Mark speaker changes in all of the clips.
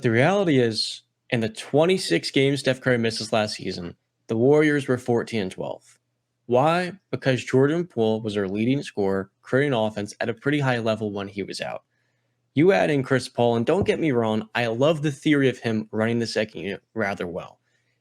Speaker 1: The reality is, in the 26 games Steph Curry misses last season, the Warriors were 14 and 12. Why? Because Jordan Poole was their leading scorer, creating offense at a pretty high level when he was out. You add in Chris Paul, and don't get me wrong, I love the theory of him running the second unit rather well.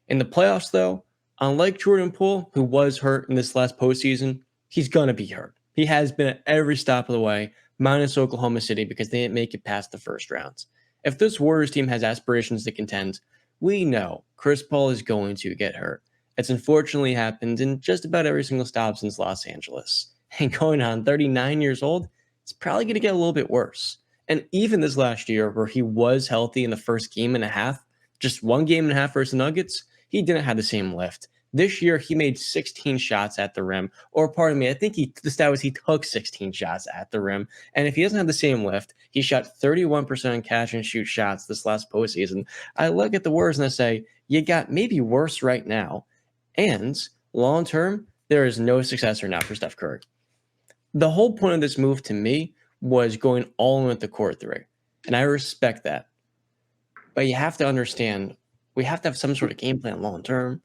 Speaker 1: In the playoffs, though, unlike Jordan Poole, who was hurt in this last postseason, he's going to be hurt. He has been at every stop of the way, minus Oklahoma City, because they didn't make it past the first rounds. If this Warriors team has aspirations to contend, we know Chris Paul is going to get hurt. It's unfortunately happened in just about every single stop since Los Angeles. And going on 39 years old, it's probably going to get a little bit worse. And even this last year, where he was healthy in the first game and a half, just one game and a half versus the Nuggets, he didn't have the same lift. This year, he made 16 shots at the rim, or pardon me, I think the stat was he took 16 shots at the rim. And if he doesn't have the same lift, he shot 31% catch and shoot shots this last postseason. I look at the Warriors and I say, you got maybe worse right now. And long term, there is no successor now for Steph Curry. The whole point of this move to me was going all in with the core three. And I respect that. But you have to understand, we have to have some sort of game plan long term.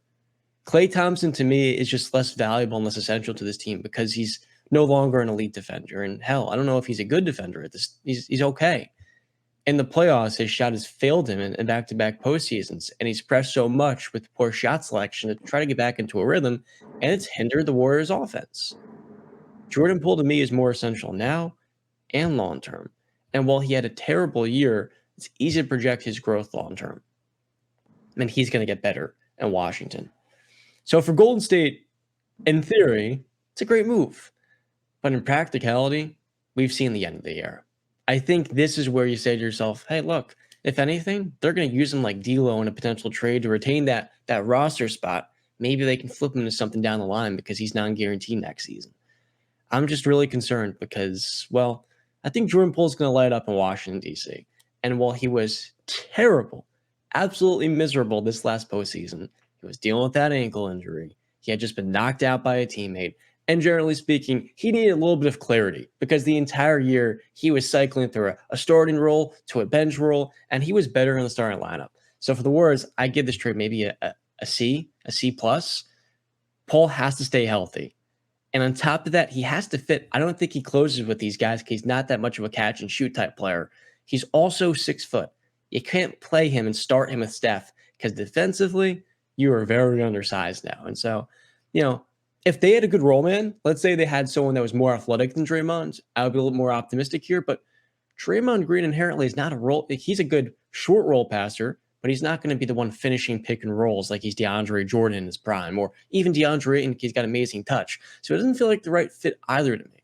Speaker 1: Klay Thompson, to me, is just less valuable and less essential to this team because he's no longer an elite defender. And hell, I don't know if he's a good defender at this. He's okay. In the playoffs, his shot has failed him in back-to-back postseasons, and he's pressed so much with poor shot selection to try to get back into a rhythm, and it's hindered the Warriors' offense. Jordan Poole, to me, is more essential now and long term. And while he had a terrible year, it's easy to project his growth long term. And he's going to get better in Washington. So for Golden State, in theory, it's a great move. But in practicality, we've seen the end of the era. I think this is where you say to yourself, hey, look, if anything, they're going to use him like D'Lo in a potential trade to retain that roster spot. Maybe they can flip him to something down the line because he's non-guaranteed next season. I'm just really concerned because, well, I think Jordan Poole is going to light up in Washington, D.C. And while he was terrible, absolutely miserable this last postseason, he was dealing with that ankle injury. He had just been knocked out by a teammate. And generally speaking, he needed a little bit of clarity because the entire year he was cycling through a starting role to a bench role, and he was better in the starting lineup. So for the Warriors, I give this trade maybe a C plus. Paul has to stay healthy. And on top of that, he has to fit. I don't think he closes with these guys because he's not that much of a catch and shoot type player. He's also 6 foot. You can't play him and start him with Steph because defensively, you are very undersized now. And so, if they had a good role man, let's say they had someone that was more athletic than Draymond, I would be a little more optimistic here. But Draymond Green inherently is not a role. He's a good short roll passer, but he's not going to be the one finishing pick and rolls like he's DeAndre Jordan in his prime, or even DeAndre, and he's got amazing touch. So it doesn't feel like the right fit either to me.